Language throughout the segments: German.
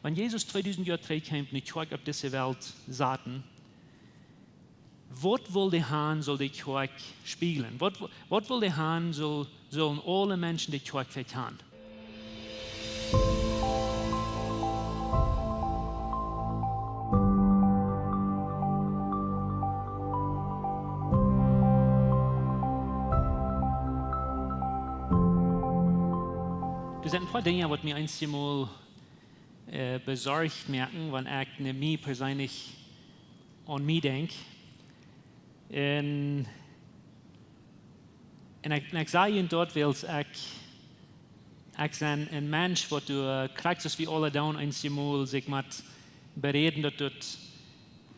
Wenn Jesus 2000 Jahre zurückkam und die Kirche auf diese Welt saßen, was will der Herrn soll die Kirche spiegeln? Was will der Herrn sollen alle Menschen die Kirche verkehren? Er sind ein paar Dinge, die mir einmal besorgt merken, wenn ich mir persönlich an mich denke. Und ich sage Ihnen dort, weil ich ein Mensch, der du kriegst, wie alle down einmal sich mit bereden,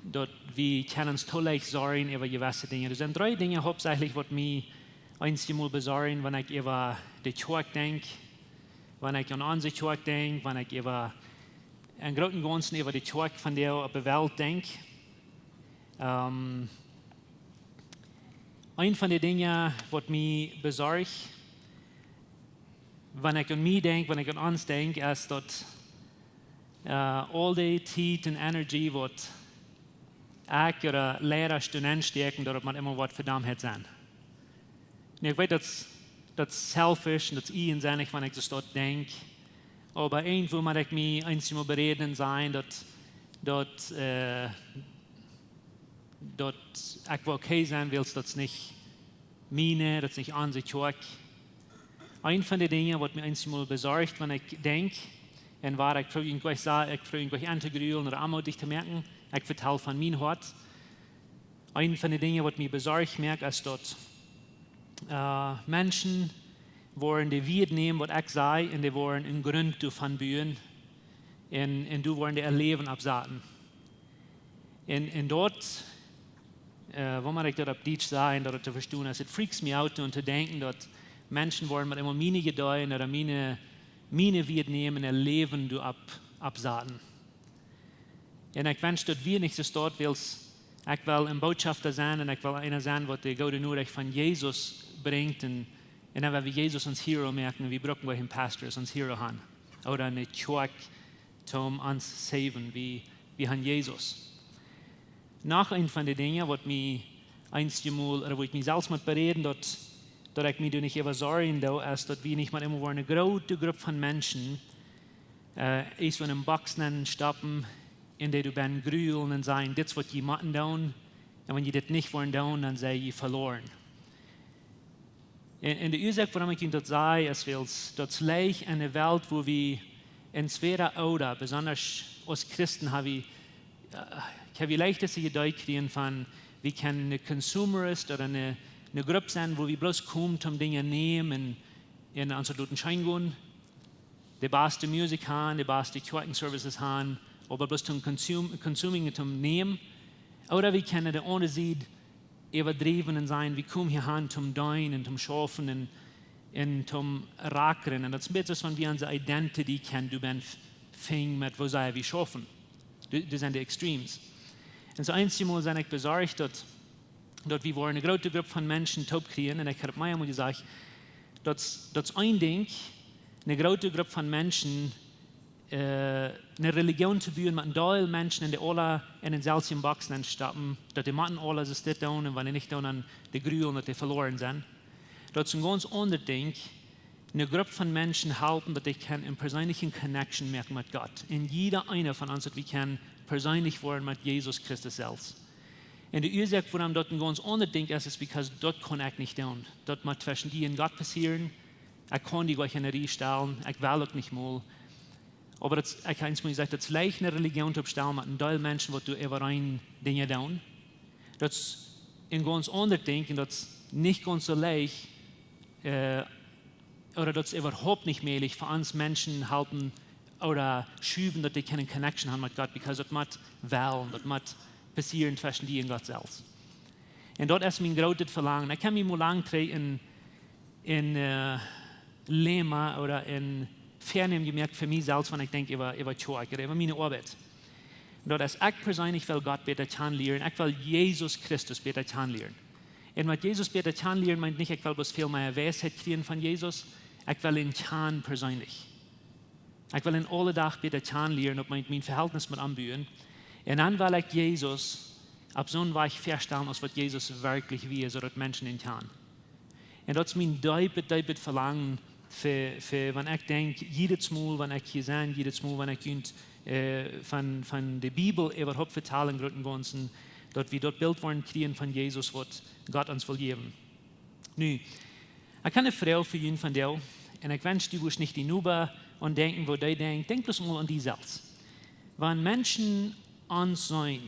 dort wie können uns toll sein über gewisse Dinge. Das sind 3 Dinge hauptsächlich, die mich einmal besorgen, wenn ich über die Kirche denke, wenn ich an unsere Kirche denke, wenn ich über einen großen Ganzen über die Kirche von der auf der Welt denke. Ein von den Dingen, was mich besorgt, wenn ich an mich denke, wenn ich an uns denke, ist, dass all die Zeit und Energie, was ich oder Lehrer, Studenten stecken, dass man immer was verdammt hat sein. Und ich weiß, das selfish und das einsinnig, wenn ich das dort denke. Aber irgendwo muss ich mich einmal bereden sein, dass ich okay sein will, dass nicht meine, das nicht unsere Kirche. Ein von den Dingen, was mir einmal besorgt, wenn ich denke, und war ich frage ihn gleich sagen, ich frage ihn gleich anzugrüßen oder anmutig zu merken, ich vertelle von meinem Hort. Ein von den Dingen, was mir besorgt merke, ist, dass Menschen wollen die Wied nehmen, was ich sage, und die wollen in Grund davon bühen, und du wollen die Erleben absaten. Und dort, wo man dort auf Deutsch sagen, dort zu verstehen, es freaks mich out und zu denken, dass Menschen wollen mit immer meine Gedeihen oder meine Wied nehmen und Erleben du absaten. Und ich wünsche, dass wir nicht so dort will, ich will ein Botschafter sein und ich will einer sein, der die gute Nachricht von Jesus bringt. Und dann werden wir Jesus als Hero merken, wir brauchen einen Pastor als Hero haben. Oder eine Kirche, um uns zu saven, wie haben Jesus. Noch ein von den Dingen, was mich einmal, oder wo ich mich selbst mit bereden, dass ich mich nicht übersorgen darf, ist, dass wir nicht mal immer eine große Gruppe von Menschen ist in einem Boxen stoppen, in der du ben grühlen und sagen, das wird jemanden tun, und wenn die das nicht wollen tun, dann sei ihr verloren. In der Ursache, warum ich Ihnen das sage, ist, weil das leicht in einer Welt, wo wir entweder oder, besonders als Christen, habe ich leichteste Idee kriegen von, wir können eine Consumerist oder eine Gruppe sein, wo wir bloß kommen, um Dinge nehmen in unseren Schein gehen, die beste Musik haben, die beste Kirchenservices haben, aber bloß zum Consuming und zum Nehmen. Oder wir können der ohne Seed übertrieben sein, wir kommen hier hin zum Dein und zum Schaffen und zum Rackern. Und das ist etwas, wenn wir unsere Identity kennen, du bist fing mit, wo sei wir schaffen. Das sind die Extremes. Und so einmal sind ich besorgt, dass wir wollen eine große Gruppe von Menschen taub kriegen. Und ich habe mir einmal gesagt, dass ein Ding, eine große Gruppe von Menschen, eine Religion zu bauen, mit allen Menschen, in die alle in den selben Boxen stoppen, dass die Matten alle sich das tun, und wenn die nicht tun, dann die grühen, dass die verloren sind. Das ist ein ganz anderes Ding, eine Gruppe von Menschen helfen, dass die in persönlichen Connection merken mit Gott. In jeder einer von uns, dass wir können persönlich werden mit Jesus Christus selbst. Und die Ursache, warum dort ein ganz anderes Ding ist, weil dort kann ich nicht tun. Dort muss zwischen dir und Gott passieren. Ich kann die gleich in eine Reihe stellen, ich will auch nicht mal. Aber ich habe eins mal gesagt, das ist leicht eine Religion zu stellen mit einem Teil Menschen, die du über ein Dinge tun. Das ist ein ganz anderes Ding und das ist nicht ganz so leicht, oder das ist überhaupt nicht möglich für uns Menschen halten oder schieben, dass die keine Connection haben mit Gott, weil das muss wählen, das muss passieren zwischen dir und Gott selbst. Und dort ist mein großes Verlangen. Ich kann mich mal lang in Lema oder in Fernsehen gemerkt für mich selbst, wenn ich denke über Kirche oder über meine Arbeit. Und dort ist ich persönlich will Gott besser kennenlernen, ich will Jesus Christus besser kennenlernen. Und mit Jesus besser kennenlernen meint nicht, ich will bloß viel mehr Weisheit kriegen von Jesus, ich will ihn kennen persönlich. Ich will in alle Tag bitte kennenlernen, ob mein Verhältnis mit anbühen. Und dann will ich Jesus auf so einen Weg feststellen, als was Jesus wirklich wie ist, so dass Menschen ihn kennen. Und das ist mein deupet Verlangen, für wenn ich denke, jedes Mal, wenn ich hier bin, jedes Mal, wenn ich von der Bibel überhaupt vertalen gründen ganzen, dass wir dort Bild wollen kriegen von Jesus, was Gott uns will geben. Nu, ich habe eine Frau für ihn von dir, und ich wünsche, du wirst nicht die Nuba und denken, wo die denken, denk bloß mal an die selbst. Wenn Menschen uns sein,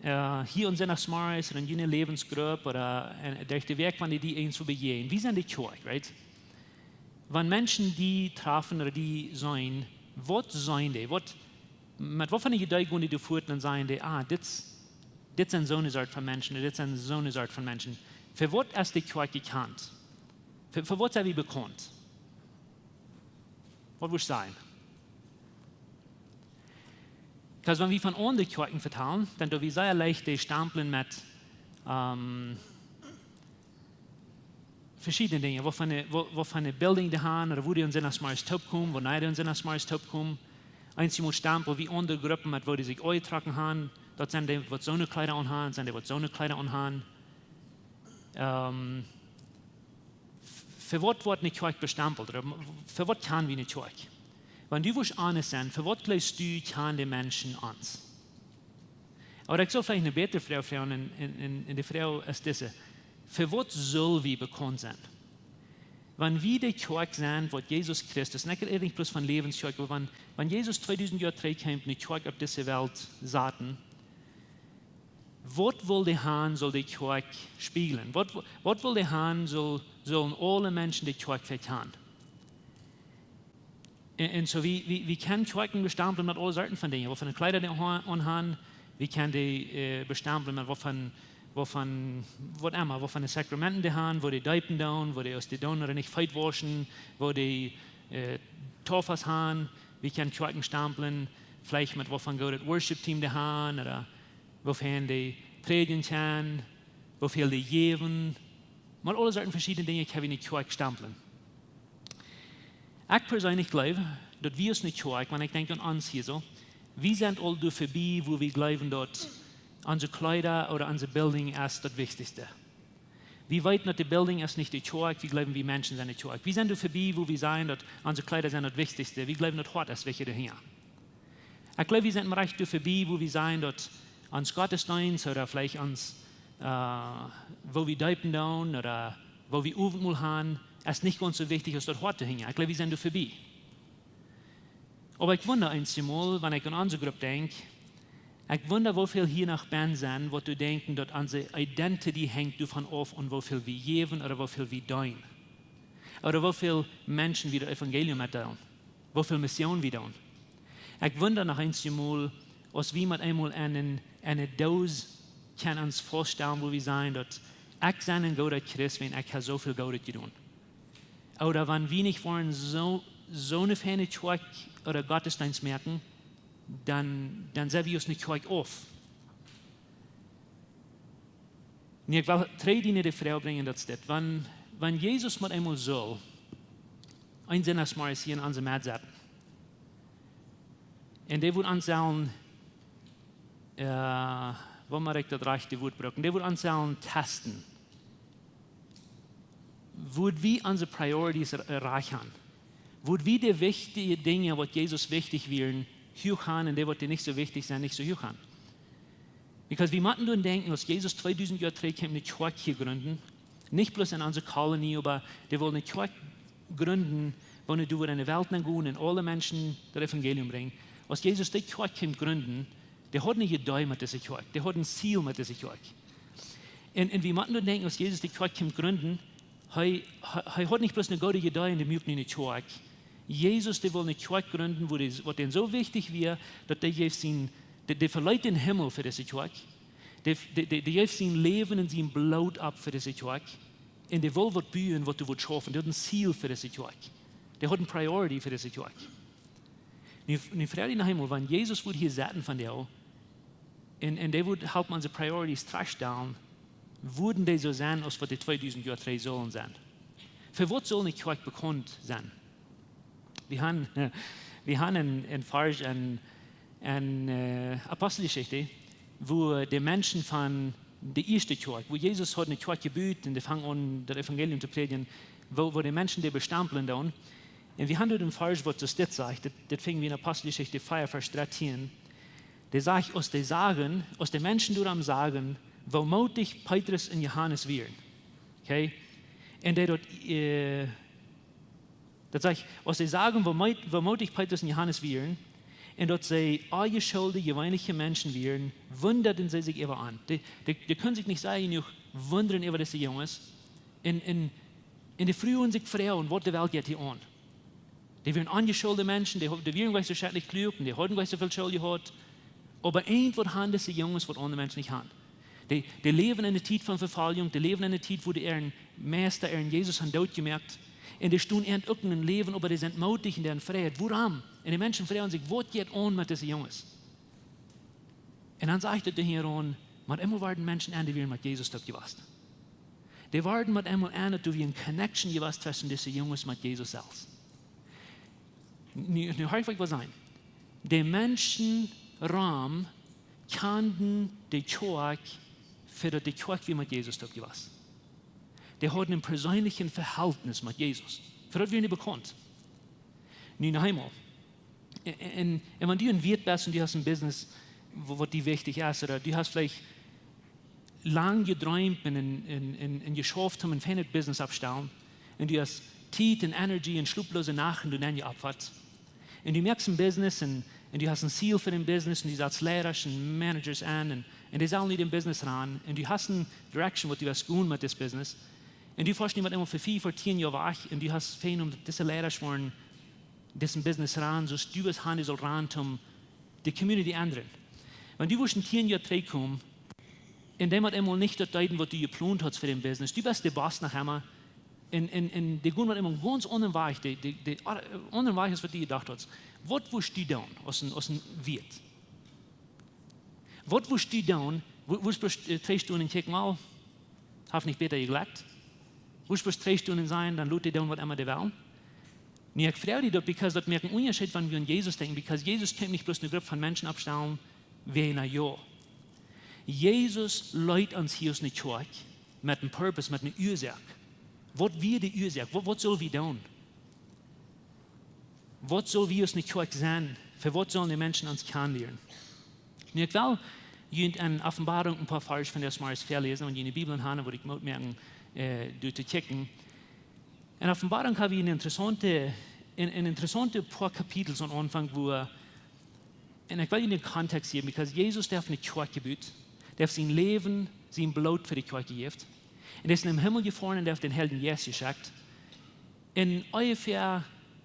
hier und nach Smarts oder in jene Lebensgruppe oder durch den Weg, wenn die ihnen zu begehen, wie sind die Kirche, right? Wenn Menschen die treffen oder die sein, was sein die? Mit was für eine Gedanken gehen die fort und sagen die, das sind so eine Art von Menschen, das sind so eine Art von Menschen. Für was ist die Kirche gekannt? Für was sind wir bekannt? Was würde ich sagen? Weil wenn wir von anderen Kirchen vertellen, dann tun wir sehr leicht die Stempeln mit verschiedenen Dingen. Was für eine Bildung die haben, oder wo die uns in das Smart Top kommen, wo nicht uns in das Smart Top kommen. Einzig Stempel wie andere Gruppen, mit wo die sich eintragen haben. Dort sind die, die so eine Kleider anhaben, sind die, die so eine Kleider anhaben. Für was wird eine Kirche bestempelt? Oder für was kann wir eine Kirche? Wenn du willst honest sein, für was glaubst du, kann die Menschen uns? Aber ich soll vielleicht eine bessere Frau fragen, und die Frau ist diese. Für was soll wir bekannt sein? Wenn wir die Kirche sind, was Jesus Christus, nicht bloß von Lebenskirche, aber wenn Jesus 2000 Jahre zurückkam, eine Kirche auf diese Welt sagten, was will der Herrn soll die Kirche spiegeln? Was will der Herrn sollen alle Menschen die Kirche verkehren? Und so, wir können Kirchen bestempeln mit allen Sorten von Dingen. Was für eine Kleider die anhaben, wir können die bestempeln mit was für eine Sakramenten die haben, wo die Deipen down, wo die aus die Down oder nicht feit waschen, wo die Tofas haben, wir können Kirchen stempeln, vielleicht mit was für ein gutes Worship-Team die haben, oder wofern die predigen können, wofür die geben. Mit allen Sorten verschiedene Dinge können wir in die Kirche stempeln. Ich persönlich glaube, dass wir es nicht Kirche, wenn ich denke an uns hier so, wir sind all durch vorbei, wo wir glauben, dass unsere Kleider oder unsere Bildung ist das Wichtigste. Wir weit dass die Bildung ist nicht die Kirche, wir glauben, wir Menschen sind die Kirche. Wir sind durch vorbei, wo wir sagen, dass unsere Kleider sind das Wichtigste. Wir glauben, dass Gott ist, welche daher. Ich glaube, wir sind recht durch vorbei, wo wir sagen, dass uns Gottesdienst oder vielleicht uns, wo wir Deipen down oder wo wir Abendmahl haben, ist nicht ganz so wichtig, als dort heute hängen. Ich glaube, wir sind da vorbei. Aber ich wundere einmal, wenn ich an unsere Gruppe denke, ich wundere, wie viel hier nach Bern sind, wo du denken, dass unsere Identity hängt davon ab, und wie viel wir geben oder wie viel wir tun. Oder wie viele Menschen wir das Evangelium erzählen. Wie viel Mission wir tun. Ich wundere nach einmal, als wir mit einmal eine Dose kann uns vorstellen, wo wir sagen, dass ich ein guter Christ bin, ich habe so viel Gutes getan. Oder wenn wir nicht wollen, so eine feine Kirche oder Gottesdienst merken, dann sehen wir uns nicht Kirche auf. Und ich will 3 Dinge der Frau bringen, das ist das. Wenn Jesus mit einmal soll, ein Sinnes Mal hier in unserem März setzen, und der wird uns sagen, wo man das rechte Wort brauchen, der wird uns sagen, testen. Würden wir unsere Priorities erreichen? Würden wir die wichtigen Dinge, was Jesus wichtig wären, hoch haben, und die, die nicht so wichtig sind, nicht so hoch haben? Weil wir müssen nur denken, dass Jesus 2000 Jahre zurück eine Kirche hier gründen, nicht bloß in unserer Kolonie, aber die wollen eine Kirche gründen, wo wir in die Welt gehen und alle Menschen das Evangelium bringen. Als Jesus die Kirche gründen, der hat nicht gedeiht mit dieser Kirche, der hat ein Ziel mit dieser Kirche. Und wir müssen nur denken, dass Jesus die Kirche gründen, er hat nicht bloß eine gute Idee in der Mut in der Kirche. Jesus, der will eine Kirche gründen, wo denen so wichtig wäre, dass der verleiht den Himmel für diese Kirche. Der gibt sein Leben und sein Blut ab für diese Kirche. Und der will was bauen, was du willst schaffen. Der hat ein Ziel für diese Kirche. Der hat eine Priority für diese Kirche. Und Frau in den Himmel, wenn Jesus hier sitzen von dir, und der würde helfen, unsere Priorities darstellen, würden die so sein, als was die 2000 Jahre sollen sein. Für was soll eine Kirche bekannt sein? Wir haben in Vers an Apostelgeschichte, wo die Menschen von der ersten Kirche, wo Jesus hat eine Kirche gebaut und die fangen an, das Evangelium zu predigen, wo die Menschen die bestempeln dann. Und wir haben dort im Vers, was das sagt, das fing wie in Apostelgeschichte 4, Vers 13. Der sagt, aus den Menschen dort am Sagen, wo mutig Petrus und Johannes wären. Okay? Und der dort, das sagt, aus den Sagen, wo mutig Petrus und Johannes wären, und dort sie alle schuldige, gewöhnliche Menschen wären, wunderten sie sich über an. Die können sich nicht sagen, noch wundern über diese Jungs. In der Früh und sich fragen, was die Welt geht hier an. Die wären angeschuldigte Menschen, die wären gleich so schrecklich klug, die hatten gleich so viel Schuld gehabt. Aber irgendwas haben diese Jungs, was andere Menschen nicht haben. Die leben in einer Zeit von Verfallung, die leben in einer Zeit, wo die ihren Meister, ihren Jesus haben dort gemerkt. Und die stehen in irgendeinem Leben, aber die sind mutig in deren Freiheit. Warum? Und die Menschen fragen sich, was geht an mit diesen Jungs? Und dann sagt der hier an, mit immer werden Menschen an, die wir mit Jesus dort gewusst. Die werden mit einmal an, dass wir eine Connection gewusst zwischen diesen Jungs mit Jesus selbst. Nu häufig was sein. Die Menschen Raum kannten die Kirche, für die Kirche wie mit Jesus dort gewusst. Die hatten ein persönliches Verhältnis mit Jesus. Für das wir nicht bekannt. Nun noch einmal. Und wenn du ein Wirt bist und du hast ein Business, wo dir wichtig ist, oder du hast vielleicht lang geträumt und geschafft, um ein feines Business abzustellen, und du hast Zeit und Energie und schlaflose Nachten, du nennst abwärts. Und du merkst ein Business und du hast ein Ziel für dein Business und du setzt Lehrer und Managers an und die sollen nicht im Business ran und du hast eine Direction, was du hast tun mit diesem Business. Und du fährst nicht immer für 5 oder 10 Jahre weg und du hast fein, um diese Lehrer schworen, diesem Business ran, so du hast Hand soll ran, um die Community ändern. Wenn du in 10 Jahren zurückkommst, in dem hat einmal nicht das deuten, was du geplant hast für den Business, du bist der Boss nach einmal, und die gehen mit immer ganz anderen Weg, die anderen Weg ist, was du gedacht hast. Was willst du tun aus dem Wirt? Was willst du tun, wo du 3 Stunden checken, mal, hast nicht besser geglaubt? Wo du 3 Stunden sein, dann lügt dir tun, was immer die wollen? Und ich freue mich dort, weil das merkt einen Unterschied, wenn wir an Jesus denken, weil Jesus kann nicht bloß eine Gruppe von Menschen abstellen, wie in einem Jahr. Jesus leitet uns hier aus einer Kirche mit einem Purpose, mit einer Ursache. Was wir die Ursache? Was soll wir tun? Was soll wir aus einer Kirche sein? Für was sollen die Menschen uns kennenlernen? Und ich will in Offenbarung ein paar Verse von der Smarts verlesen und in die Bibel haben, wo ich merken, zu checken. In Offenbarung habe ich ein interessante paar Kapitel am Anfang, wo und ich will Ihnen den Kontext geben, weil Jesus darf eine Kirche gebaut, darf sein Leben, sein Blut für die Kirche gegeben. Und er ist in den Himmel gefahren und darf den Helden Jesus geschickt. In ungefähr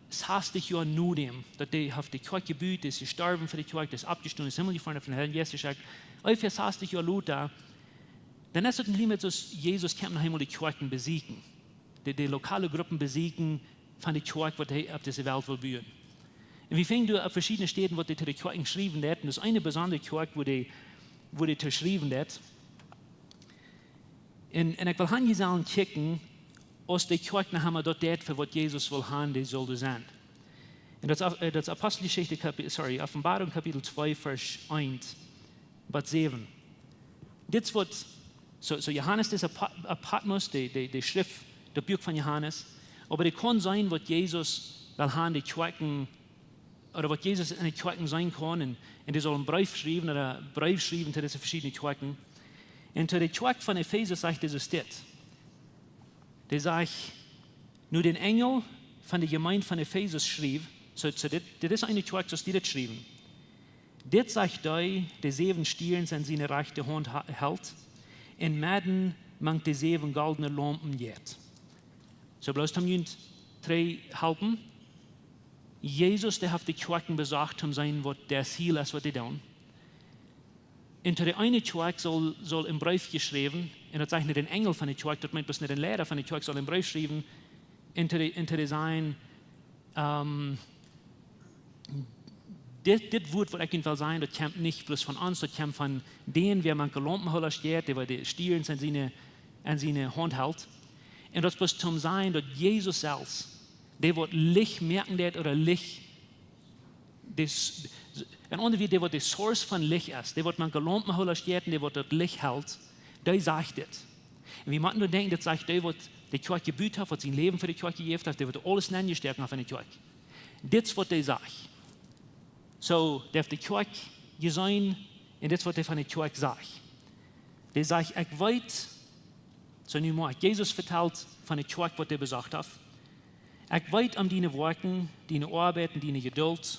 60 Jahren nur dem, dass der auf die Kirche gebaut ist, gestorben für die Kirche, ist abgestorben, ist in den Himmel gefahren, darf den Helden Jesus geschickt. Ungefähr 60 Jahre später, dann ist es ein Limit, dass Jesus kann noch einmal die Kirchen besiegen. Die lokale Gruppen besiegen von der Kirche, was er auf dieser Welt will bauen. Und wir finden auf verschiedenen Städten, wo die zu der Kirche geschrieben wird. Und das ist eine besondere Kirche, wo die geschrieben wird. Und ich will hier sagen, checken, aus der Kirche haben wir dort das, für was Jesus will haben, die soll sein. Und das Apostelgeschichte, Offenbarung Kapitel 2, Vers 1, Vers 7. Das wird, so Johannes, das ist Patmos, die Schrift, der Buch von Johannes, aber es kann sein, was Jesus will haben, die Kirchen, oder was Jesus in den Kirchen sein kann, und die soll einen Brief schreiben zu diesen verschiedenen Kirchen. Und zu der Kirche von Epheser sagt Jesus das. Der sagt, nur den Engel von der Gemeinde von Epheser schrieb, das ist eine Kirche, das die das schrieben. Das sagt euch, die 7 Stieren sind seine rechte Hand hält, und Madden mangt die 7 goldene Lampen jetzt. So bloß haben wir 3 helfen. Jesus, der hat die Kirchen besorgt, sein, was der Ziel ist, was die tun. Und der eine Kirche soll im Brief geschrieben, und das zeichnet den Engel von der Kirche, das meint bloß nicht den Lehrer von der Kirche, soll im Brief schreiben, into the sein, das Wort, was ich Ihnen will sagen, das kommt nicht bloß von uns, das kommt von denen, wer man Lampenhüller steht, der die Stier in seine Hand hält. Und das bloß zum sein, dass Jesus selbst die wird Licht merken det, oder Licht, en ander wie, die wird die Source von Licht ist, die wird man gelohnt mit holen Städten, die wird das Licht hält, die sagt das. Und wir müssen nur denken, das sagt, die wird die Kirche gebüht hat, wird sein Leben für die Kirche gegeben hat, die wird alles nennen auf eine Kirche. Das wird die sagt. So, darf die Kirche sein, und das wird die von der Kirche sagt. Die sagt, ich weiß, so nu mal, Jesus vertelt von der Kirche, was er gesagt hat. Ich weiß deine Worten, deine Arbeit und deine Geduld,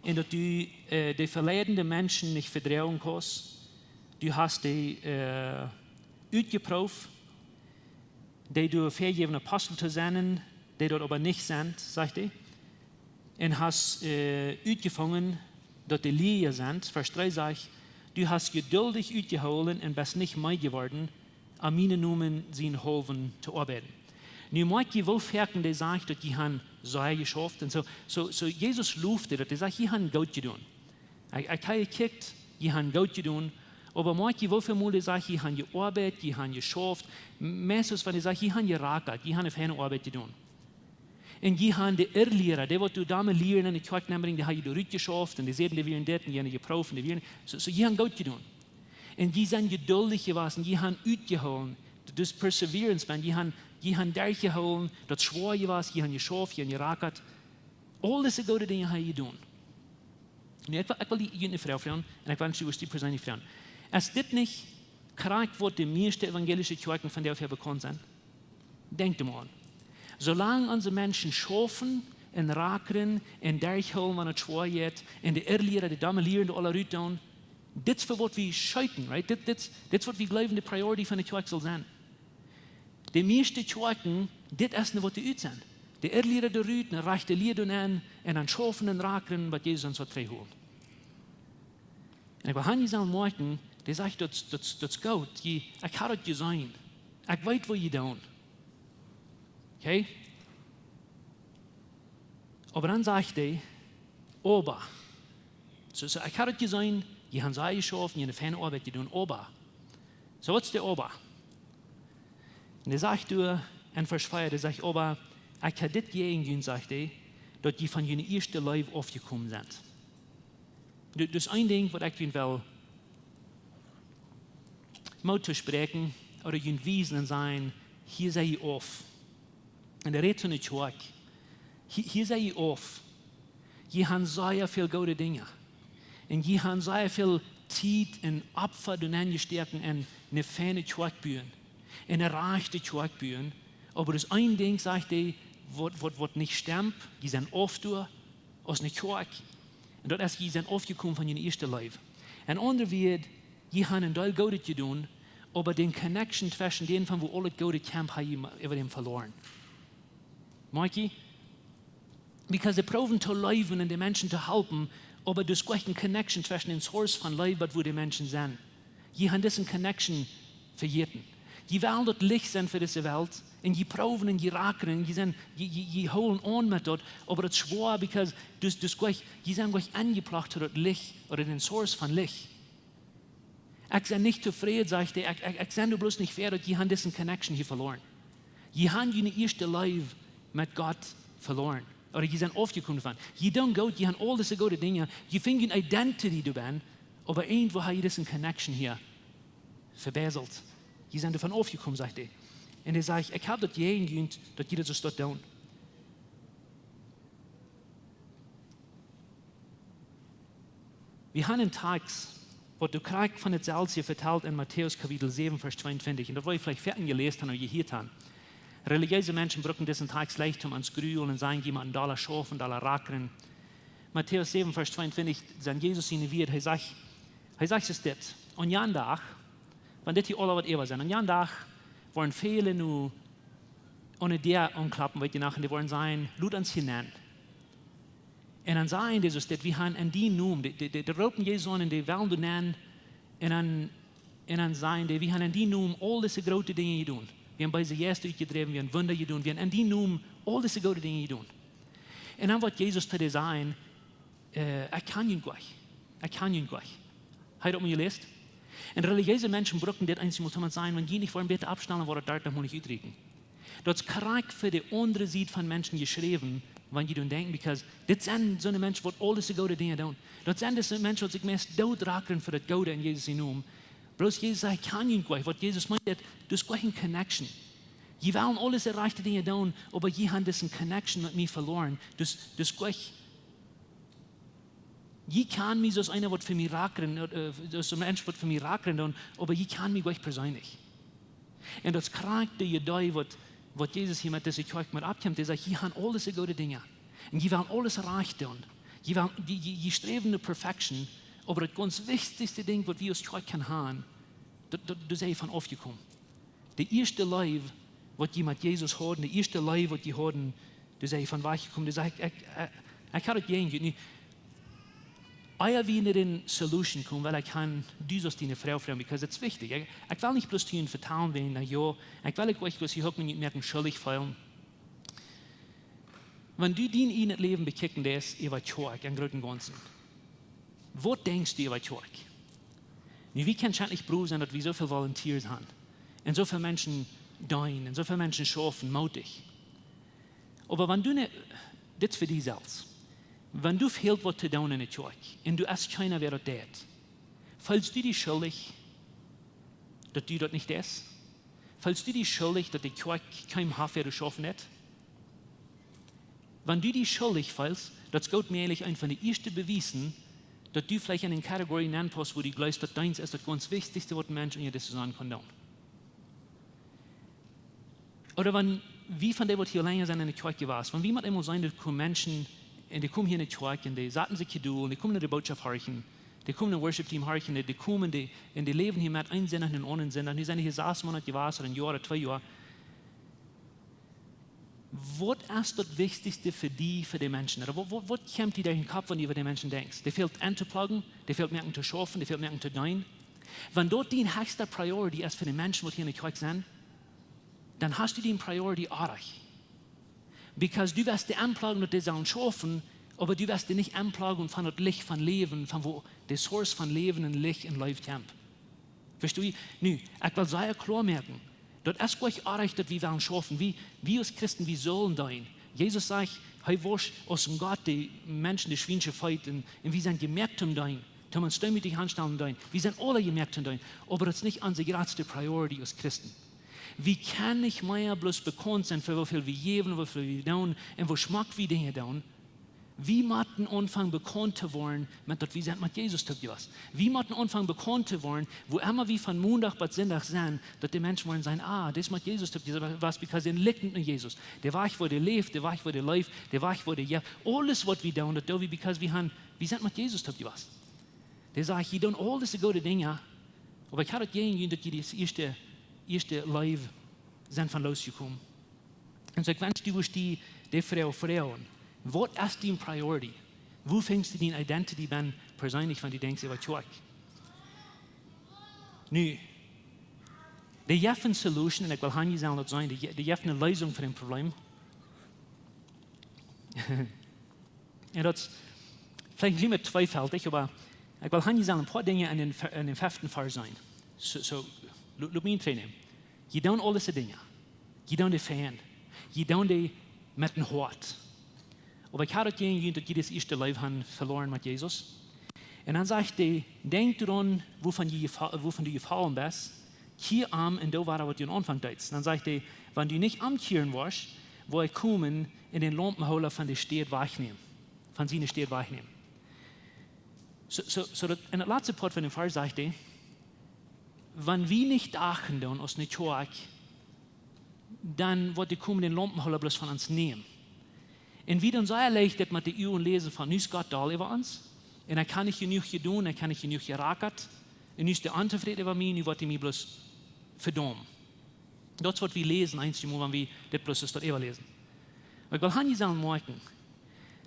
und dass du die verleidenden Menschen nicht verdrehen kannst. Du hast die uitgeproefd, die du vergeben Apostel zu sein, die dort aber nicht sind, sagt er. Und hast uitgefangen, dass die Lehrer sind. Vers 3 sagt, du hast geduldig uitgeholen und bist nicht mehr geworden, an meine Namen sind Hoven zu arbeiten. Nu mag je wel merken, die sagt, dass die haben so geschafft. Und so Jesus lufte, dass die sagt, die haben gut getan. Ich habe gekickt, die haben gut getan. Aber mag je wel vermuten, die sagt, die haben gearbeitet, die haben geschafft. Meistens, wenn die sagt, die haben gerackert, die haben keine Arbeit getan. Und die haben die Irrlehrer, die, was du damals lehren in der Kirche nehmen, die haben die geschafft, und die sehen, die werden das, und die haben geprüft, und die werden, so die haben gut getan. Und die sind geduldig gewesen, die haben uitgeholt, das Perseverance, die haben durchgeholt, das schwer gewesen, die haben geschafft, die haben gerackert. Alles ist gute Dinge haben die getan. Und ich will die eine Frau fragen, und ich will nicht die persönlich fragen. Ist das nicht krank, was die meisten evangelischen Kirchen von der wir bekannt sind? Denkt mal an. Solange unsere Menschen schaffen und rackern und durchholen, wenn es schwer wird, und die Irrlehrer, die Damen lehren, die alle Leute tun, das ist was wir scheuten, right? Das ist was wir glauben, die Priority von der Kirche soll sein. Die meisten Kirchen, das ist nicht, was die Leute sind. Die Irrlehrer, die Leute, reicht die Lehrer an, und dann schaffen und rackern, was Jesus uns holt. Und ich will Hanni sagen, morgen, die sagt, das ist gut, ich habe das gesehen, ich weiß, was ihr tun. Okay? Aber dann sagt er, aber. So ich habe das gesehen, die haben es geschafft, die haben eine Arbeit getan, aber. So was ist der aber? Und er sagt, in Vers 4, der sagt, aber, ich habe das gegen, sagt er, dass die von ihren ersten Leib aufgekommen sind. Das ist ein Ding, was ich will, mal zu sprechen, oder ihnen wiesen sein, hier sei ich auf. Und er redet zu einer Kirche. Hier sei ich auf. Die haben sehr viele gute Dinge. Und die haben sehr viel Zeit und Opfer angesteckt in eine feine Kirche bauen. In eine reiche Kirche bauen. Aber das ein Ding, sagt er, was nicht stimmt, die sind oft durch aus einer Kirche. Und dort ist die sind aufgekommen von ihrem ersten Leben. Und andere wird, die haben ein Teil Gutes getan, aber den Connection zwischen denen, von wo alle Gute kämpfen, haben über den verloren. Mikey? Because sie proben zu leben und den Menschen zu helfen, aber das ist eine Connection zwischen den Source von Leben, wo die Menschen sind. Die haben diese Connection vergessen. Die wollen dort Licht sein für diese Welt, und die proben und die rackern, die holen an mit dort, aber das ist schwer, because die sind gleich angebracht zu dort Licht, oder den Source von Licht. Ich bin nicht zufrieden, sagt er, ich bin bloß nicht fair, die haben diese Connection hier verloren. Die haben ihre erste Leben mit Gott verloren. Oder die sind aufgekommen von. Die tun gut, die haben all diese gute Dinge. Die finden eine Identity dabei, aber irgendwo haben die diese Connection hier verbesselt. Die sind davon aufgekommen, sagt er. Und er sagt, ich habe das jeden gehört, dass jeder das dort tun. Wir haben einen Text, wo du kriegst von der Salz hier verteilt in Matthäus Kapitel 7, Vers 22. Und das wollte ich vielleicht fertig gelesen haben oder gehört haben. Religiöse Menschen brauchen diesen Tag leicht um ans Grühl und sagen jemanden da schaffen, da rackern. Matthäus 7, Vers 22, sagt Jesus ihnen wieder, er sagt es das. Und jeden Tag, wenn das hier alle was ever sind, und jeden Tag wollen viele nur ohne der anklappen, weil die nachher, die wollen sein, Lut uns hinein. Und dann sagen die so, dass wir haben an die Namen, die roten Jesus an, die wollen du nennen, und dann sagen die, wir haben an die Namen all diese großen Dinge getan. Wir haben bei sie Gäste getrieben, wir haben Wunder getan, wir haben an die Namen all diese guten Dinge getan. Und dann wird Jesus zu dir sagen, ich kann ihn gleich. Habt ihr mal gelesen? Und religiöse Menschen brauchen das einzige Mal sein, wenn die nicht wollen, bitte abstellen, wo das dort noch nicht utriechen. Dat is korrekt voor de andere zijde van mensen geschreven, wanneer je dan denkt, because dit zijn zo'n mensen wat alles de goede dingen doen. Dat zijn dus mensen wat zich meest doodrakeren voor het goede in Jezus noem. Bloos Jezus zei, kan je niet, wat Jezus meint, dus gewoon een connection. Je willen alles de rechte dingen doen, maar je hebt dus een connection met mij verloren. Dus gewoon, je kan mij zoals einer wat voor mij rakeren, zoals een mens wat voor mij rakeren doen, maar je kan mij gewoon persoonlijk. En dat is krank dat je daar wat Jezus hier met deze kerk met opkomt, is dat je hebt alles de goede dingen. En je wil alles recht doen. Je streven naar perfection, maar het ganz wichtigste ding wat we als kerk kan hebben, dat is hij van afgekomen. De eerste leven wat je met Jezus hoort, de eerste leven wat je hoort, dus hij van weggekomen. Dus ik had het geen nu. Als we naar een solution komen, wel ik kan dus als die vrouw vragen, because het is wichtig. Ik wil niet bloos tegen vertalen werden naar jou. Ik wil ook bloos je ook niet meer schuldig voelen. Wanneer du in het leven bekijkt, is over kerk en groten ganzen. Wat denkst du over kerk? Nu, wie kan schijnlijk broer zijn dat we zoveel volunteers hebben. En zoveel mensen doen en zoveel mensen schaffen, moedig. Maar wanneer du, dit is voor die zelfs. Wanneer du veel wat te doen in de kerk en du is keiner wer dat deed, voelst du die schuldig dat du dat niet is? Voelst du die schuldig dat de kerk kein Hafer du schaffen hat? Wenn du die schuldig fühlst, das geht mir eigentlich ein von den ersten Beweisen, dass du vielleicht in eine Kategorie nennen kannst, wo du glaubst, dass deins ist das ganz Wichtigste, was ein Mensch in dir sagen kann. Oder wenn wie von denen, die hier länger sind in der Kirche warst, wenn wie man immer sein, dass Menschen, und die kommen hier in die Kirche, und die sagen sich hier und die kommen in die Botschaft horchen, die kommen in das Worship-Team horchen, die kommen, die leben hier mit einem Sinn und einem anderen Sinn, und die sind hier 6 Monate gewesen, oder ein Jahr oder 2 Jahre. Was ist das Wichtigste für die Menschen? Oder was kommt dir in den Kopf, wenn du über die Menschen denkst? Die fehlt anzuplagen, die fehlt merken zu schaffen, die fehlt merken zu dienen. Wenn dort die höchste Priority ist für die Menschen, die hier in der Kirche sind, dann hast du die Priority auch. Because du wirst die anplagen und die sollen schaffen, aber du wirst die nicht anplagen von das Licht von Leben, von wo die Source von Leben und Licht in Life kommt. Verstehst du? Nu, ich will sehr klar merken, dat is gleich auch, dass wir wollen schaffen. Wir als Christen, wir sollen dahin. Jesus sagt, er war aus dem Gott, die Menschen, die Schweinische Feit, und wir sind gemerkt um dahin. Da man ständig die Handstellen dahin. Wir sind alle gemerkt um dahin. Aber das ist nicht unsere größte Priority als Christen. Wir können nicht mehr bloß bekannt sein, für wie viel wir geben, wie viel wir tun, und wo schmack wir Dinge tun. Wir müssen anfangen bekannt zu werden, mit das wir sind mit Jesus gewesen. Wir müssen anfangen bekannt zu werden, wo immer wir von Montag bis Sonntag sind, dass die Menschen wollen sagen, das ist mit Jesus gewesen, was, because sie liegt in Jesus. Der war ich, wo der lebt, der war ich, wo der läuft, der war ich, wo der ja. Alles, was wir tun, das tun wir, because wir sind mit Jesus gewesen. Der sagt, ihr tut alles die gute Dinge, aber ich hatte gegen dass die das erste Live sind von losgekommen. Und so, ich wünsche dir, die Frauen, was ist deine Priority? Wo fängst du deine Identity an, persönlich, wenn du denkst über Kirche? Nu, die jeffen Solution, und ich will Hanni sagen, das sein, die jeffen Lösung für das Problem. Und das ist vielleicht nicht mehr zweifältig, aber ich will Hanni sagen, ein paar Dinge in den 5. Vers sein. So, lass mich trainen. Je tun alles die Dinge. Je tun die Fan. Je tun die mit dem Hort. Aber ich hatte gegen dass die das erste Leben haben verloren mit Jesus. Und dann sagt er, denk daran, wovon du gefallen bist, kehr am und da war was du am Anfang tust. Dann sagt er, wenn du nicht amkehren warst, wo ich kommen in den Lampenholer von der Stadt wegnehmen, von seiner Stadt wegnehmen. So in der letzten Part von dem Vers sagt er, wenn wir nicht dachten dann aus der Kirche, dann wird die kommen den Lampenholer bloß von uns nehmen. Und wie dann so erleichtert mit den Üben lesen von, nu ist Gott da über uns, und er kann nicht genug tun, er kann nicht genug gerackert, und nu ist der unzufrieden über mich, nu wird er mich bloß verdammen. Das wird wir lesen, einmal, wenn wir das bloß das dort lesen. Aber ich will Hanni sagen, morgen,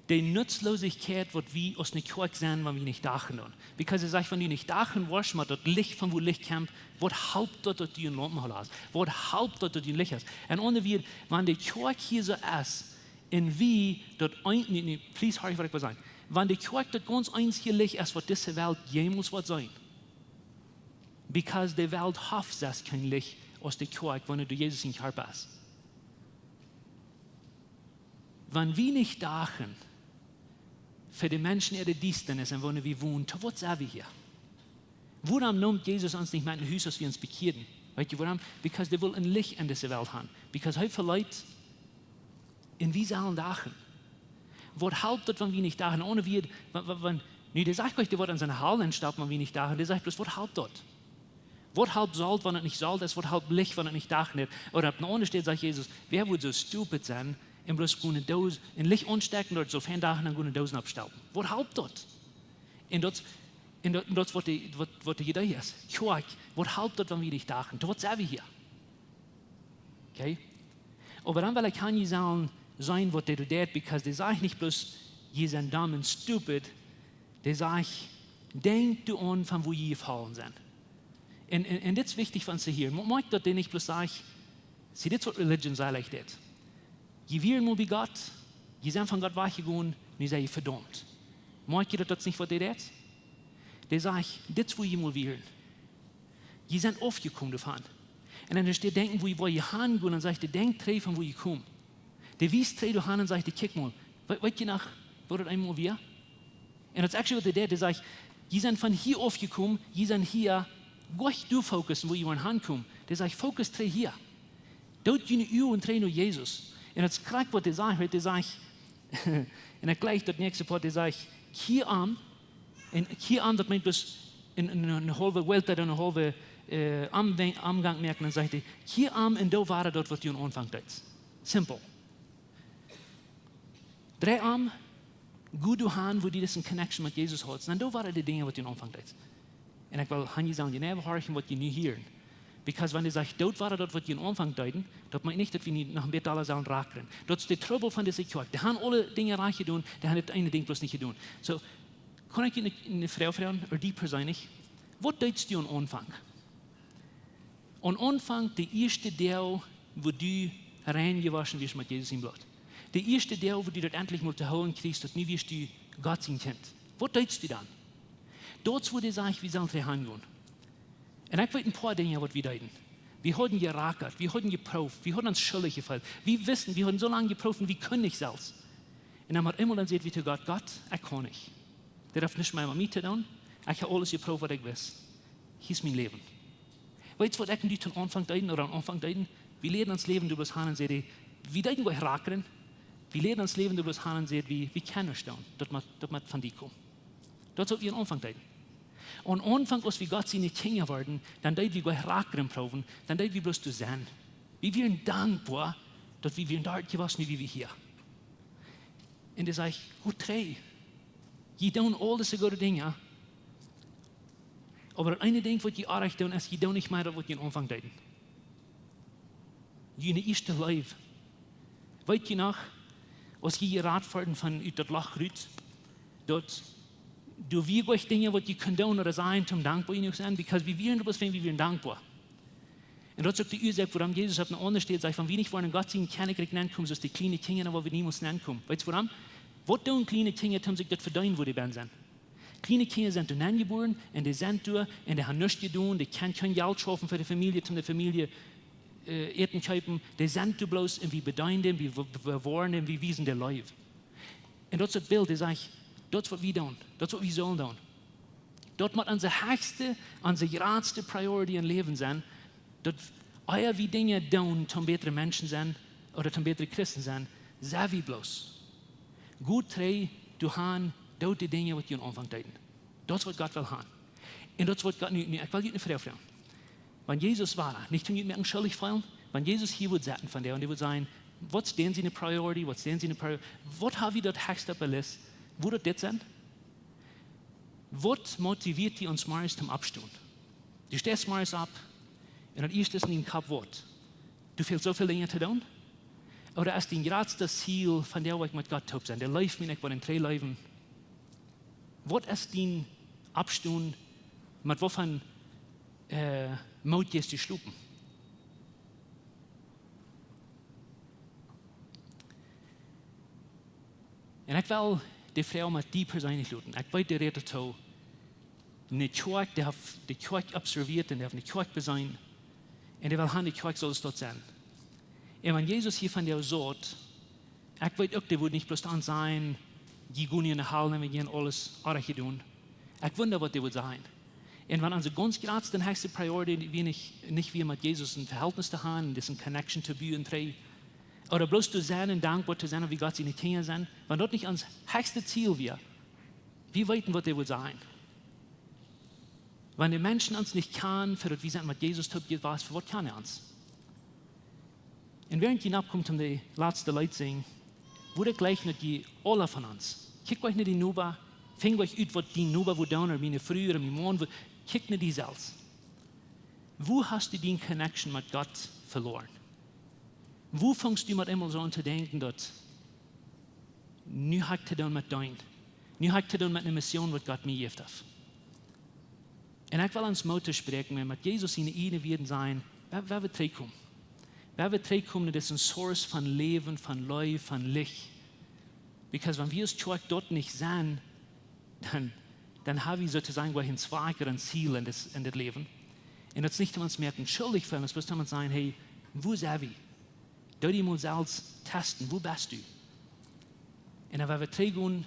die Nutzlosigkeit wird wie aus der Kirche sein, wenn wir nicht dachen. Because er sagt, wenn du nicht dachen warst, mit das Licht von wo Licht kommt, was haupt dort, dass du einen Lampenhall hast, was haupt dort, dass du ein Licht hast. Und ohne wir, wenn die Kirche hier so ist, und wie dort please hurry, was ich will sagen. Wenn die Kirche das ganz einzige Licht ist, was diese Welt jemals wird sein. Because die Welt hofft, dass kein Licht aus der Kirche, wenn du Jesus in Körper hast. wenn wir nicht dachten, für die Menschen ihre Dienstnis und wo wir wohnen, was sind wir hier? Warum nimmt Jesus uns nicht mit in Haus, dass wir uns bekehren? Weißt du warum? Because der will ein Licht in diese Welt haben. Because heute Leute in wie sollen dachten. Was halbt das, wenn wir nicht dachten? Ohne wir, der sagt euch, der wird an seine Halle entstaubt, wenn wir nicht dachten. Der sagt bloß, was halbt das? Was halbt Salt, wenn es nicht Salt ist? Was halbt Licht, wenn es nicht dachten ist? Oder ab ohne steht, sagt Jesus, wer würde so stupid sein, und bloß eine Dose, ein Licht anstecken, dort so fern dachten, und eine Dosen abstauben? Was halbt das? Und das, was die Idee ist. Kijk, was halbt das, wenn wir nicht dachten? Was sind wir hier? Okay? Aber dann will ich nicht sagen, was der tut, because der sagt nicht bloß, ihr seid dumm und stupid, der sagt, denk du an, von wo ihr gefallen sind. Und das ist wichtig, wenn sie hier, mag das nicht bloß sagen, sie das, was Religion sei, like das. Je wählen nur wie Gott, je sind von Gott weggegangen, und ihr seid verdammt. Mag ihr das nicht, was der tut? Der sagt, das, wo ihr mal wählen. Die sind aufgekommen davon. Und dann steht, denken, wo ihr hingehen, und dann sagt er, denkt drei von wo ihr kommt. Der wies drei durch und sagt, kick mal, weißt du nach, wo das einmal wir? Und das ist actually, was der sagt, die sind von hier aufgekommen, die sind hier, gleich du fokussen, wo ihr hinkommt. Der sagt, fokus drei hier. Dort jene Uhr und drei nur Jesus. Und das ist klar, was der sagt, und er gleich das nächste Part, der sagt, hier an, und hier an, das meint bloß in eine halbe Welt, eine halbe Umgang merken, dann sagt er, hier an und da war dort, was du am Anfang tust. Simple. Drei Arme, gut du haben, wo die das in Connection mit Jesus hat. Und da waren die Dinge, was du am Anfang tust. Und ich will Hanni sagen, die nicht horchen, was die nie hören. Because wenn die sagt, dort war dort, was die am Anfang deuten, das meint nicht, dass wir nicht nach dem Bett alle sollen raken. Das ist der Trouble von dieser Kirche. Die haben alle Dinge reich getan, die haben das eine Ding bloß nicht getan. So, kann ich eine Frau fragen, oder die persönlich, was deutest du am Anfang? Am Anfang, der erste Teil, wo du reingewaschen wirst mit Jesus im Blut. Der erste Teil, wo du dort endlich mal zu holen kriegst, dass nie wirst du Gott sein Kind. Was deutest du dann? Dort, wo du sagst, wir sollen reingehen. Und ich weiß ein paar Dinge, was wir deuten. Wir haben gerackert, wir haben geprüft, wir haben uns schuldig gefallen. Wir wissen, wir haben so lange geprüft und wir können nicht selbst. Und dann hat immer dann sagt, wie zu Gott, ich kann nicht. Der darf nicht mehr mit mir tun. Ich habe alles geprüft, was ich weiß. Hier ist mein Leben. Weißt du, was ich nicht am Anfang deuten oder am Anfang deuten? Wir lernen uns Leben durch das Hand und sehen, wir deuten gleich rackern. Wir lernen uns Leben durch das Hand und sehen, wie kennen stehen, dass wir von dir kommen. Das sollten wir am Anfang deuten. Und am Anfang, als wir Gott seine Kinder werden, dann deuten wir gleich rackern proben, dann deuten wir bloß zu sein. Wir wären dankbar, dass wir dort gewesen wie wir hier. Und er sagt, gut, drei. Je tun all diese guten Dinge. Aber eine Ding, was je auch tun, ist, je tun nicht mehr, was je am Anfang deuten. Je in der ersten Leben. Weißt du noch, als je Radfahrten von das Loch rührt, dort, du wirst Dinge, was je können tun oder sein, zum dankbar zu sein, weil wir wären etwas, wenn wir wären dankbar. Und dort sagt die Ursache, warum Jesus auf einer anderen steht, sagt, wenn wir nicht wollen, Gott sehen, keine kriegen ankommen, so ist die kleinen Kinder, aber wir niemals ankommen. Weißt du warum? Was tun kleine Kinder, um sich das verdienen, wo die werden sind? Kleine Kinder sind dann geboren, und die sind da, und die haben nichts getan, die können kein Geld schaffen für die Familie, um die Familie Eten kaufen, die sind da bloß, und wir bedeuten dem, wir bewahren dem, wir wiesen der Leib. Und dort ist das Bild, das sagt, das ist was wir tun, das ist was wir sollen tun. Dort muss unsere höchste, unsere geradste Priority im Leben sein, dass euer wie Dinge tun, zum bessere Menschen sein, oder zum bessere Christen sein, sei wie bloß. Gut drei, du hast dort die Dinge, die du am Anfang deuten. Das ist, was Gott will haben. Und das ist, was Gott nicht, ich will nicht eine Frau fragen. Wenn Jesus war, nicht zu mir schuldig fallen, wenn Jesus hier würde sagen von der, und er würde sagen, was ist denn seine Priority, was ist denn seine Priority, was haben wir dort höchst auf der Liste, wo das sein? Was motiviert die uns morgens zum Abstehen? Du stehst morgens ab, und das erste ist in den Kopf, was? Du fehlt so viele Dinge zu tun? Oder ist dein geradtes Ziel von der, was ich mit Gott tue, sein? Der läuft mir nicht bei den drei Leben. Was ist dein Abstehen, mit wovon Mut gehst du schlupen? Und ich will die Frau mit die persönlich luten. Ich weiß, der redet so, eine Kirche, der hat die Kirche observiert und der hat eine Kirche besein. Und er will haben, die Kirche soll es dort sein. Und wenn Jesus hier von der sagt, Ich weiß auch, die wird nicht bloß dann sein, die gehen in der Halle, wir gehen alles andere tun. Ich wundere, was die wird sein. Und wenn unsere ganz gerade die höchste Priorität, wir nicht wie mit Jesus ein Verhältnis zu haben, das eine Connection zu bauen, oder bloß zu sein und dankbar zu sein, wie Gott seine Kinder sind, wenn das nicht unser höchstes Ziel wäre, wie weiten, was die wird sein. Wenn die Menschen uns nicht kennen, für das, wie sie mit Jesus tun, für was kann er uns? Und während die abkommt, die letzte Leute singen, wurde gleich nicht die alle von uns. Kickt euch nicht die Nuba, fängt euch aus, was die Nuba wo down, oder meine früher, oder meine Morgen, kickt nicht die selbst. Wo hast du die Connection mit Gott verloren? Wo fängst du mit immer so an zu denken, dass nu habe ich dann mit dein, nu habe ich dann mit einer Mission, was Gott mir gibt hat. Und ich will ans Motto sprechen, wenn mit Jesus in Ede werden sein, wer wird zurückkommen? Wer wird zurückkommen, das ist ein Source von Leben, von Leu, von Licht. Because wenn wir es dort nicht sehen, dann haben wir sozusagen ein Zweig oder ein Ziel in das Leben. Und das nicht, wenn wir uns merken, schuldig fühlen, es muss man sagen, hey, wo sind wir? Dort die mal selbst testen, wo bist du? Und dann werden wir zurückgehen,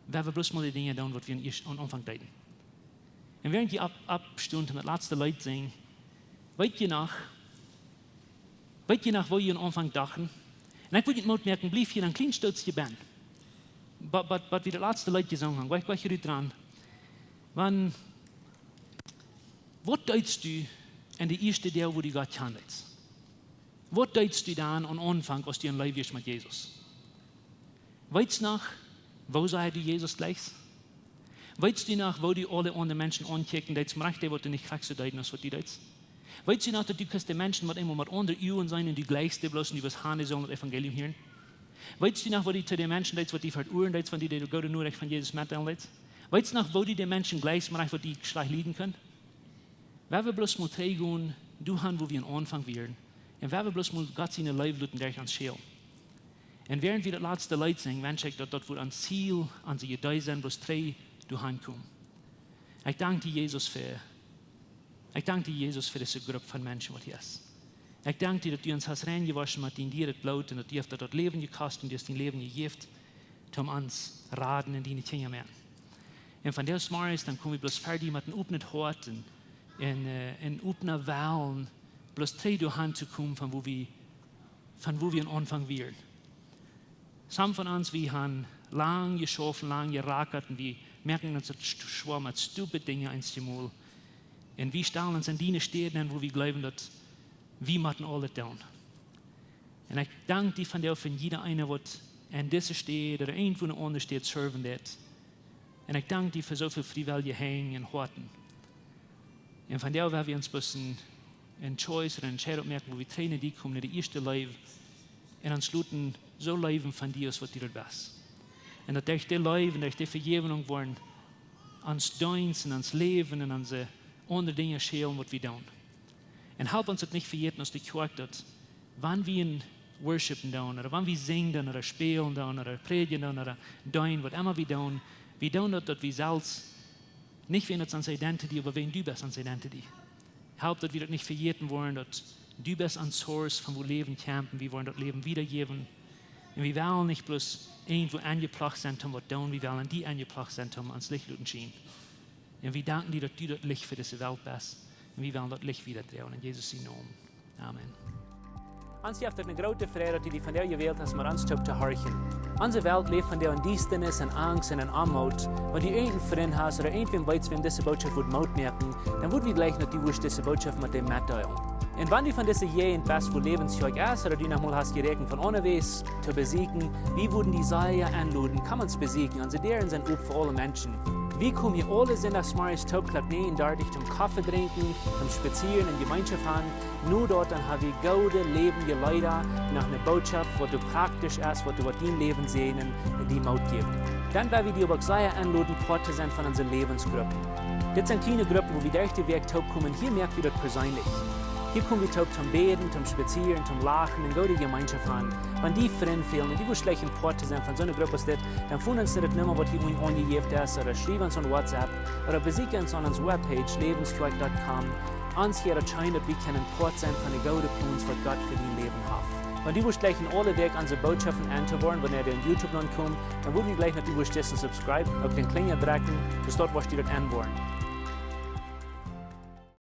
werden wir bloß mal die Dinge tun, was wir am Anfang deuten. Und während die Abstunden mit letzte Leute singen, weit ihr nach, wo ihr am Anfang dachten, und ich würde nicht merken, blieb hier ein kleines Stützchen Band. Aber wie die letzte Leute gesungen haben, gleich hier dran, was deutest du in die erste Teil, wo du Gott kennst? Was deutest du dann am Anfang, als du ein Leben wirst mit Jesus? Weißt du noch, wo sei du Jesus gleich? Weißt du noch, wo die alle anderen Menschen ankicken, die zum Recht, die nicht kriegst zu deuten, als was die deuten? Weißt du noch, dass du kannst die Menschen mit immer mit anderen Üben sein und die gleichste bloß, die was haben sollen, das Evangelium hören? Weißt du noch, wo die zu den Menschen deuten, was die verurteilen, deuten, von denen du nur recht von Jesus mitteilen deuten? Weißt du noch, wo die den Menschen gleich machen, was die schlecht leiden können? Wenn wir bloß mal trägen, du haben, wo wir am Anfang werden, und wenn wir bloß mal Gott seine Leib luten, der uns schält. Und während wir das letzte Leid singen, wünsche ich, dass dort, wo ein Ziel, an sie da sind, bloß drei, du hinkommst. Ich danke dir, Jesus, für diese Gruppe von Menschen, was hier ist. Ich danke dir, dass du uns hast reingewaschen mit dir das Blut und dass du dort Leben gekostet und dir dein Leben gegeben, um uns raten in deine Kinder mehr. Und von der Morgens, dann kommen wir bloß fertig mit einem offenen Hort und in offenen Wellen, bloß drei durch Hand zu kommen, von wo wir am Anfang werden. Some von uns, wir haben lang geschaffen, lang gerackert und wir merken uns, dass schwer mit stupid Dingen einmal. Und wir stellen uns an die Städte, wo wir glauben, dass wir machen alles tun. Und ich danke dir von dir, von jeder eine, der in dieser Stadt oder irgendwo in einer anderen Stadt serven wird. Und ich danke dir für so viel freiwillige Hängen und Horten. Und von der, werden wir uns ein bisschen in Choice oder in Entscheidung merken, wo wir trainen, die kommen in die erste Leben und uns luten so leben von dir, was dir bist. Und dass durch die Leben, durch die Vergebung wollen, uns Dienst und uns Leben und unsere andere Dinge schälen, was wir tun. Und help uns das nicht vergessen, dass die Kirche dort, wann wir in Worshipen tun, oder wann wir singen oder spielen tun, oder predigen oder tun, was immer wir tun das, dass wir selbst nicht wegen unserer Identity, aber wegen du bist unsere Identity. Help, dass wir das nicht vergessen wollen, dass du bist ein Source, von wo Leben kämpfen, wir wollen das Leben wiedergeben. Und wir wollen nicht bloß irgendwo angebracht sein, um was tun, wir wollen die angebracht sein, um ans Licht zu schienen. Und wir danken dir, dass du das Licht für diese Welt bist. Und wir wollen das Licht wieder drehen. In Jesus' Namen. Amen. Uns heeft eine große Freude, die von der gewählt hast, mal uns zu horchen. Unsere Welt lebt von der Undienstnis und Angst und Armut. Wenn du irgendeinen Freund hast oder irgendwen weißt, wem diese Botschaft Mut merken, dann würden wir gleich noch diese Botschaft mit dem mitteilen. Und wenn du von dieser je bist, wo lebensfähig ist, oder du nochmal hast gerechnet, von unterwegs zu besiegen, wie würden die Seile anluden, kann man es besiegen, und deren sind auch für alle Menschen. Wie kommen hier alle sind das Smarres Taubklapp nehmen, dort zum Kaffee trinken, zum Spazieren in Gemeinschaft haben. Nur dort dann haben wir gute, lebende Leute nach einer Botschaft, wo du praktisch ist, wo du dein Leben sehen und die Mut geben. Dann werden wir die aber sehr anladen, Part zu sein von unseren Lebensgruppen. Das sind kleine Gruppen, wo wir durch den Weg taub kommen. Hier merken wir das persönlich. Hier kommen wir taub zum Beten, zum Spazieren, zum Lachen und gute Gemeinschaft haben. Wenn die Freunde fehlen und die schlecht ein Part zu sein von so einer Gruppe ist, dann finden uns das Nummer, was hier angegeben ist, oder schreiben uns an WhatsApp, oder besuchen uns an unserer Webpage, lebenskirche.com. Uns hier erscheint, wir können Part sein von den guten Plans, was Gott für dein Leben hat. Wenn du gleich in alle Weg unsere Botschaften anzuhören, wenn in YouTube noch kommt, dann würden wir gleich noch dessen subscribe, auf den Klingel drücken, bis dort, was du dort anhören.